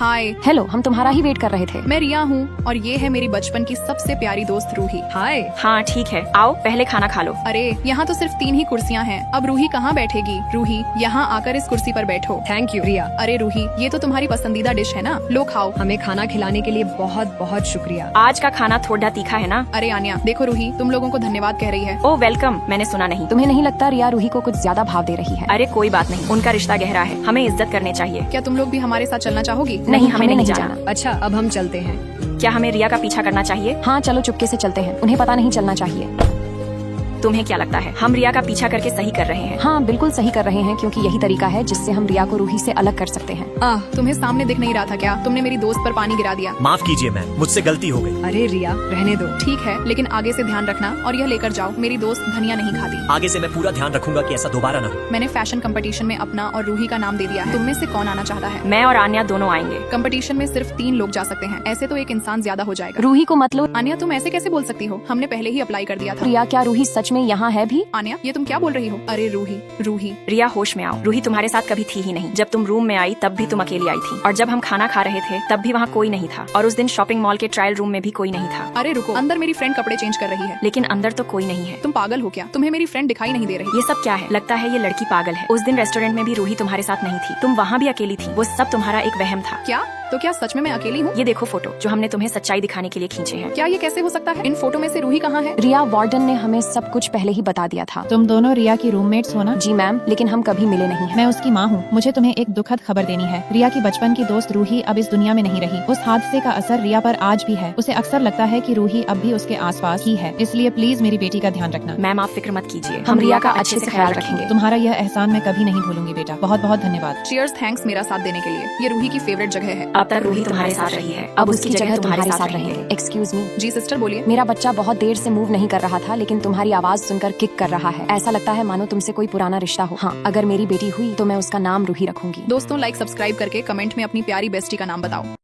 हाय। Hello, हम तुम्हारा ही wait कर रहे थे। मैं रिया हूँ और ये है मेरी बचपन की सबसे प्यारी दोस्त रूही। हाय। हाँ ठीक है, आओ पहले खाना खा लो। अरे यहाँ तो सिर्फ 3 ही कुर्सियाँ हैं। अब रूही कहाँ बैठेगी? रूही यहाँ आकर इस कुर्सी पर बैठो। थैंक यू रिया। अरे रूही, ये तो तुम्हारी पसंदीदा डिश है ना, लो खाओ। हमें खाना खिलाने के लिए बहुत बहुत शुक्रिया। आज का खाना थोड़ा तीखा है ना? अरे आन्या, देखो रूही तुम लोगों को धन्यवाद कह रही है। ओ वेलकम, मैंने सुना नहीं। तुम्हें नहीं लगता रिया रूही को कुछ ज्यादा भाव दे रही है? अरे कोई बात नहीं, उनका रिश्ता गहरा है, हमें इज्जत करनी चाहिए। क्या तुम लोग भी हमारे साथ चलना चाहोगी? नहीं, हमें नहीं जाना। अच्छा अब हम चलते हैं। क्या हमें रिया का पीछा करना चाहिए? हाँ चलो चुपके से चलते हैं, उन्हें पता नहीं चलना चाहिए। तुम्हें क्या लगता है हम रिया का पीछा करके सही कर रहे हैं? हाँ बिल्कुल सही कर रहे हैं, क्योंकि यही तरीका है जिससे हम रिया को रूही से अलग कर सकते हैं। तुम्हें सामने दिख नहीं रहा था क्या? तुमने मेरी दोस्त पर पानी गिरा दिया। माफ कीजिए मैम, मुझसे गलती हो गई। अरे रिया रहने दो। ठीक है, लेकिन आगे से ध्यान रखना और यह लेकर जाओ, मेरी दोस्त धनिया नहीं खाती। आगे से मैं पूरा ध्यान रखूंगा कि ऐसा दोबारा ना हो। मैंने फैशन कंपटीशन में अपना और रूही का नाम दे दिया है। तुम में से कौन आना चाहता है? मैं और आन्या दोनों आएंगे। कंपटीशन में सिर्फ 3 लोग जा सकते हैं, ऐसे तो एक इंसान ज्यादा हो जाएगा। रूही को मतलब? आन्या तुम ऐसे कैसे बोल सकती हो? हमने पहले ही अप्लाई कर दिया था। रिया क्या रूही सच में यहाँ है भी? आन्या ये तुम क्या बोल रही हो? अरे रूही, रूही रिया होश में आओ, रूही तुम्हारे साथ कभी थी ही नहीं। जब तुम रूम में आई तब भी तुम अकेली आई थी, और जब हम खाना खा रहे थे तब भी वहाँ कोई नहीं था, और उस दिन शॉपिंग मॉल के ट्रायल रूम में भी कोई नहीं था। अरे रुको, अंदर मेरी फ्रेंड कपड़े चेंज कर रही है। लेकिन अंदर तो कोई नहीं है। तुम पागल हो क्या? तुम्हें मेरी फ्रेंड दिखाई नहीं दे रही? ये सब क्या है? लगता है ये लड़की पागल है। उस दिन रेस्टोरेंट में भी रूही तुम्हारे साथ नहीं थी, तुम वहाँ भी अकेली थी। वो सब तुम्हारा एक वहम था। क्या? तो क्या सच में मैं अकेली हूँ? ये देखो फोटो जो हमने तुम्हें सच्चाई दिखाने के लिए खींचे हैं। क्या ये कैसे हो सकता है? इन फोटो में से रूही कहाँ है? रिया, वार्डन ने हमें सब कुछ पहले ही बता दिया था। तुम दोनों रिया की रूममेट्स हो ना? जी मैम, लेकिन हम कभी मिले नहीं हैं। मैं उसकी माँ हूँ। मुझे तुम्हें एक दुखद खबर देनी है। रिया की बचपन की दोस्त रूही अब इस दुनिया में नहीं रही। उस हादसे का असर रिया पर आज भी है। उसे अक्सर लगता है कि रूही अब भी उसके आसपास ही है, इसलिए प्लीज मेरी बेटी का ध्यान रखना। मैम आप फिक्र मत कीजिए, हम रिया का अच्छे से ख्याल रखेंगे। तुम्हारा यह एहसान मैं कभी नहीं भूलूंगी बेटा। बहुत बहुत धन्यवाद। चीयर्स, थैंक्स मेरा साथ देने के लिए। ये रूही की फेवरेट जगह है। अब तक रूही तुम्हारे साथ रही है, अब उसकी जगह तुम्हारे साथ रहेंगे। Excuse me. जी सिस्टर बोलिए। मेरा बच्चा बहुत देर से मूव नहीं कर रहा था, लेकिन तुम्हारी आवाज सुनकर किक कर रहा है। ऐसा लगता है मानो तुमसे कोई पुराना रिश्ता हो। हाँ, अगर मेरी बेटी हुई तो मैं उसका नाम रूही रखूंगी। दोस्तों लाइक सब्सक्राइब करके कमेंट में अपनी प्यारी बेस्टी का नाम बताओ।